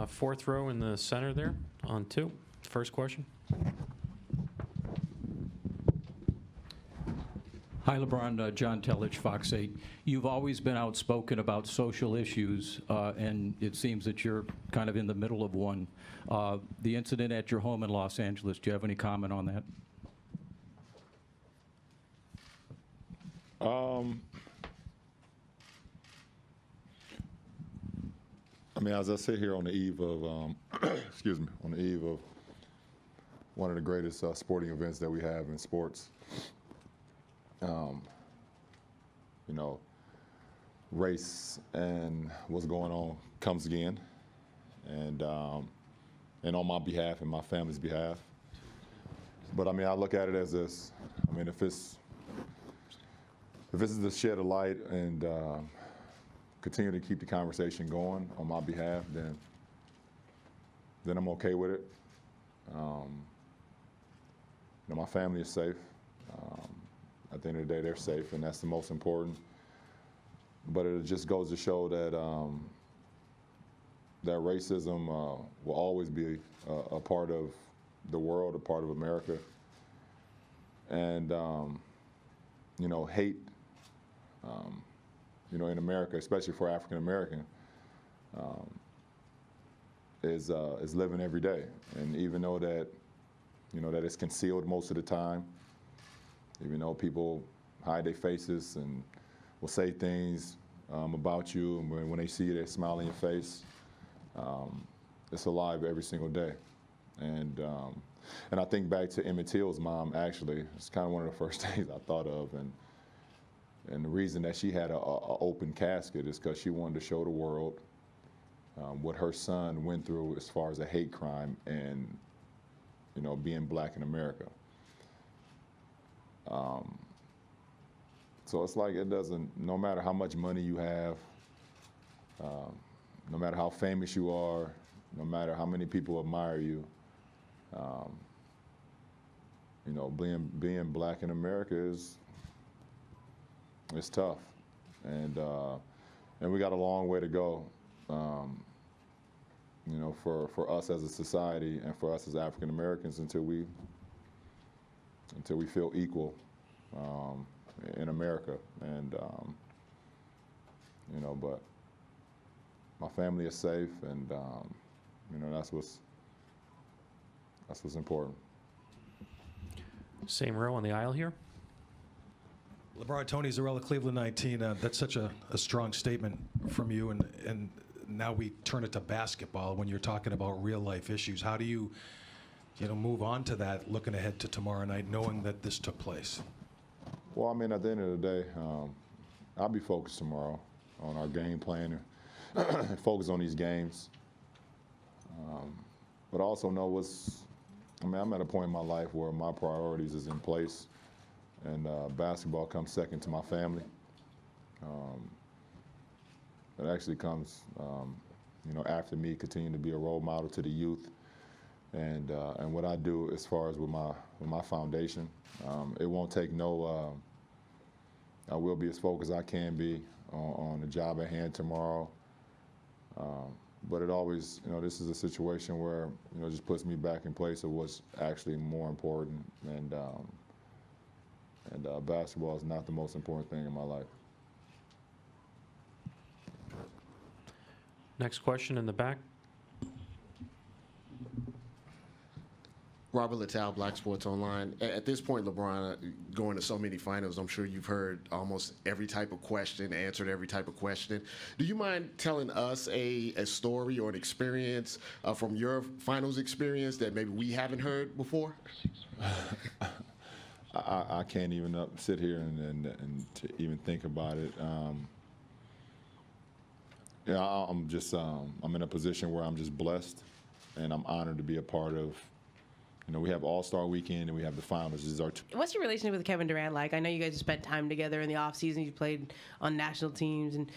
Fourth row in the center there on 2. First question. Hi, LeBron. John Tellich, Fox 8. You've always been outspoken about social issues, and it seems that you're kind of in the middle of one. The incident at your home in Los Angeles, do you have any comment on that? I mean, as I sit here on the eve of, excuse me, on the eve of one of the greatest sporting events that we have in sports, you know, race and what's going on comes again, and on my behalf and my family's behalf. But I mean, I look at it as this. I mean, if this is to shed a light and continue to keep the conversation going on my behalf, then I'm okay with it. You know, my family is safe. At the end of the day, they're safe, and that's the most important. But it just goes to show that that racism will always be a part of the world, a part of America. And you know, hate, you know, in America, especially for African American, is living every day. And even though that, you know, that it's concealed most of the time, even though people hide their faces and will say things about you, and when they see you, they smile in your face. It's alive every single day. And I think back to Emmett Till's mom, actually. It's kind of one of the first things I thought of. And the reason that she had an open casket is because she wanted to show the world what her son went through as far as a hate crime and, you know, being black in America. So it's like, it doesn't, no matter how much money you have, no matter how famous you are, no matter how many people admire you, you know, being black in America is, it's tough, and we got a long way to go, you know, for us as a society and for us as African Americans until we feel equal in America. And you know, but my family is safe, and you know, that's what's important. Same row on the aisle here. LeBron, Tony Zarella, Cleveland 19. That's such a strong statement from you, and now we turn it to basketball when you're talking about real life issues. How do you know, move on to that, looking ahead to tomorrow night, knowing that this took place? Well, I mean, at the end of the day, I'll be focused tomorrow on our game plan and focus on these games. But I also know I mean, I'm at a point in my life where my priorities is in place, and basketball comes second to my family. It actually comes, you know, after me continuing to be a role model to the youth, and what I do as far as with my foundation. It won't take no. I will be as focused as I can be on the job at hand tomorrow. But it always, you know, this is a situation where, you know, it just puts me back in place of what's actually more important, and basketball is not the most important thing in my life. Next question in the back. Robert Littell, Black Sports Online. At this point, LeBron, going to so many finals, I'm sure you've heard almost every type of question, answered every type of question. Do you mind telling us a story or an experience from your finals experience that maybe we haven't heard before? I can't even sit here and to even think about it. Yeah, I'm in a position where I'm just blessed, and I'm honored to be a part of. You know, we have All-Star Weekend and we have the finals. These are What's your relationship with Kevin Durant like? I know you guys spent time together in the offseason. You played on national teams. And,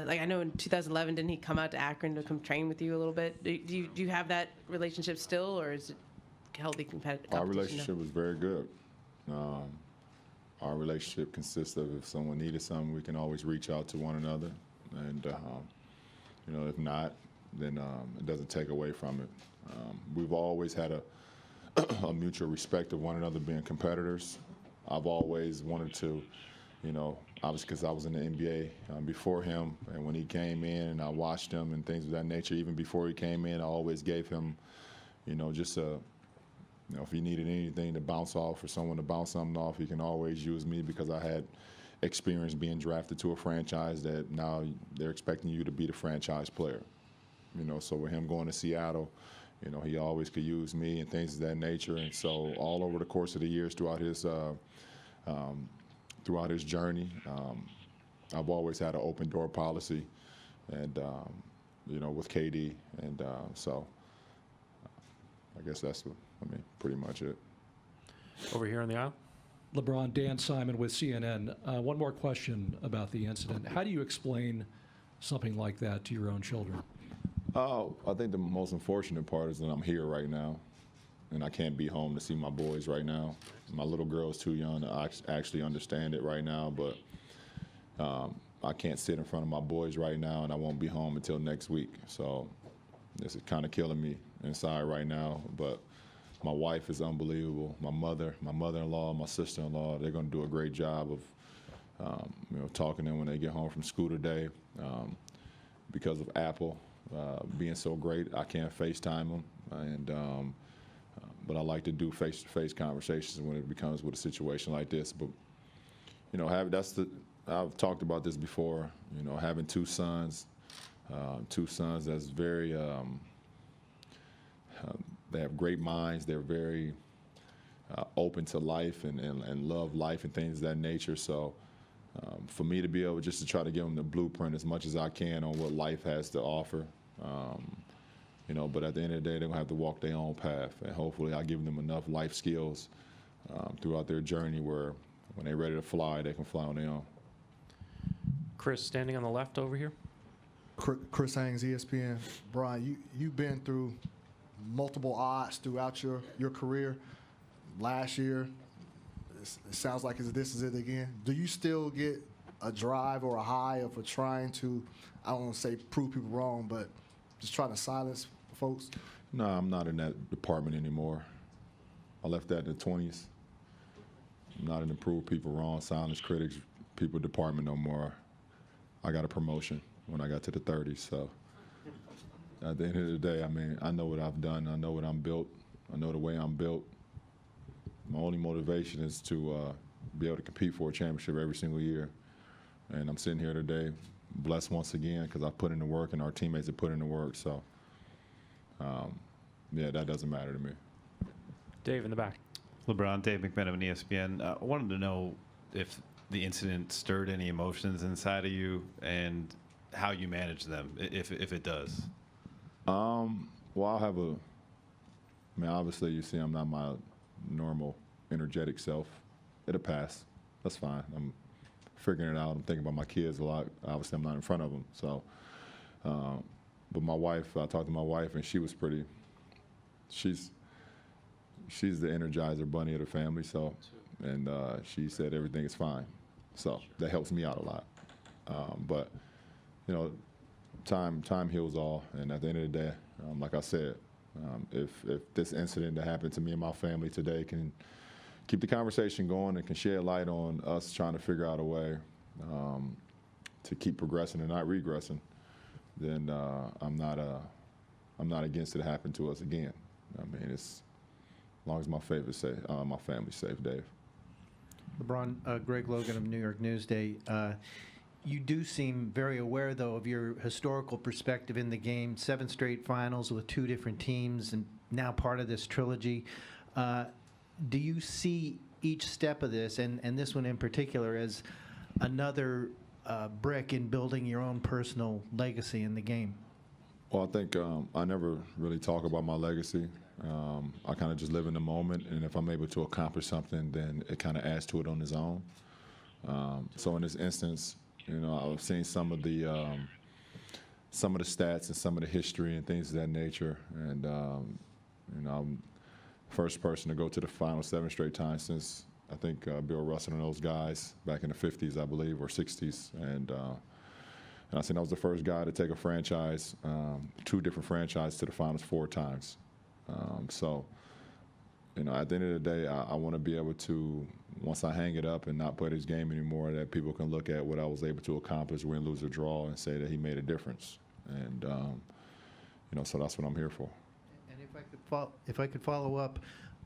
like, I know in 2011, didn't he come out to Akron to come train with you a little bit? Do you have that relationship still, or is it healthy competitive? Our relationship was very good. Our relationship consists of, if someone needed something, we can always reach out to one another. And, you know, if not, then it doesn't take away from it. We've always had a mutual respect of one another, being competitors. I've always wanted to, obviously because I was in the NBA before him, and when he came in and I watched him and things of that nature, even before he came in, I always gave him, just a, if he needed anything to bounce off or someone to bounce something off, he can always use me because I had experience being drafted to a franchise that now they're expecting you to be the franchise player. So with him going to Seattle, he always could use me and things of that nature. And so all over the course of the years throughout his journey, I've always had an open door policy, and with KD, and so I guess that's pretty much it. Over here on the aisle. LeBron, Dan Simon with CNN. One more question about the incident. How do you explain something like that to your own children? I think the most unfortunate part is that I'm here right now, and I can't be home to see my boys right now. My little girl is too young to actually understand it right now, but I can't sit in front of my boys right now, and I won't be home until next week. So this is kind of killing me inside right now, but my wife is unbelievable. My mother-in-law, my sister-in-law, they're going to do a great job of, talking to them when they get home from school today. Because of Apple being so great, I can't FaceTime them, and but I like to do face-to-face conversations when it becomes with a situation like this. But I've talked about this before. Having two sons that's very. They have great minds. They're very open to life and love life and things of that nature. So for me to be able just to try to give them the blueprint as much as I can on what life has to offer, but at the end of the day, they're going to have to walk their own path. And hopefully I give them enough life skills throughout their journey where when they're ready to fly, they can fly on their own. Chris, standing on the left over here. Chris Haynes, ESPN. Brian, you've been through multiple odds throughout your career. Last year, it sounds like this is it again. Do you still get a drive or a high for trying to, I don't want to say prove people wrong, but just trying to silence folks? No, I'm not in that department anymore. I left that in the 20s. I'm not in the prove people wrong, silence critics, people department no more. I got a promotion when I got to the 30s, so at the end of the day, I know what I've done. I know what I'm built. I know the way I'm built. My only motivation is to be able to compete for a championship every single year. And I'm sitting here today blessed once again because I put in the work and our teammates have put in the work. So, that doesn't matter to me. Dave in the back. LeBron, Dave McMenamin, ESPN. I wanted to know if the incident stirred any emotions inside of you and how you manage them, if it does. Well, I'll have obviously you see I'm not my normal energetic self. It'll pass. That's fine. I'm figuring it out. I'm thinking about my kids a lot. Obviously, I'm not in front of them. So, but my wife, I talked to my wife, and she was she's the Energizer bunny of the family. So, and she said everything is fine. So that helps me out a lot. But, time heals all. And at the end of the day, like I said, if this incident that happened to me and my family today can keep the conversation going and can shed light on us trying to figure out a way to keep progressing and not regressing, then I'm not against it happening to us again. It's as long as my family's safe, Dave. LeBron, Greg Logan of New York Newsday. You do seem very aware, though, of your historical perspective in the game. 7 straight finals with 2 different teams and now part of this trilogy. Do you see each step of this, and this one in particular, as another brick in building your own personal legacy in the game? Well, I think I never really talk about my legacy. I kind of just live in the moment, and if I'm able to accomplish something, then it kind of adds to it on its own. So in this instance, I've seen some of the stats and some of the history and things of that nature, and I'm the first person to go to the final 7 straight times since I think Bill Russell and those guys back in the 50s, I believe, or 60s, and And I think I was the first guy to take a franchise, 2 different franchises to the finals 4 times. So, you know, at the end of the day, I want to be able to, once I hang it up and not play this game anymore, that people can look at what I was able to accomplish, win, lose, or draw, and say that he made a difference. And, you know, so that's what I'm here for. And if I could follow up,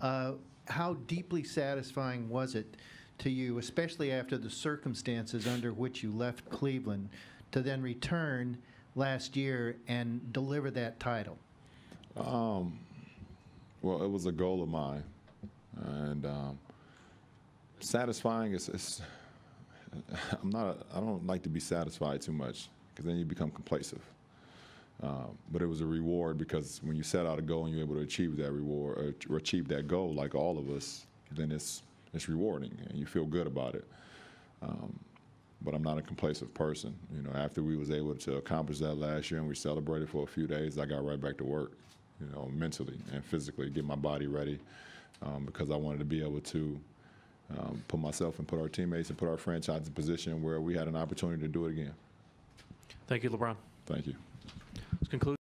how deeply satisfying was it to you, especially after the circumstances under which you left Cleveland, to then return last year and deliver that title? Well, it was a goal of mine, and satisfying is I don't like to be satisfied too much because then you become complacent. But it was a reward because when you set out a goal and you're able to achieve that reward or achieve that goal, like all of us, then it's rewarding and you feel good about it. But I'm not a complacent person. You know, after we was able to accomplish that last year and we celebrated for a few days, I got right back to work, you know, mentally and physically, get my body ready because I wanted to be able to put myself and put our teammates and put our franchise in a position where we had an opportunity to do it again. Thank you, LeBron. Thank you. This concludes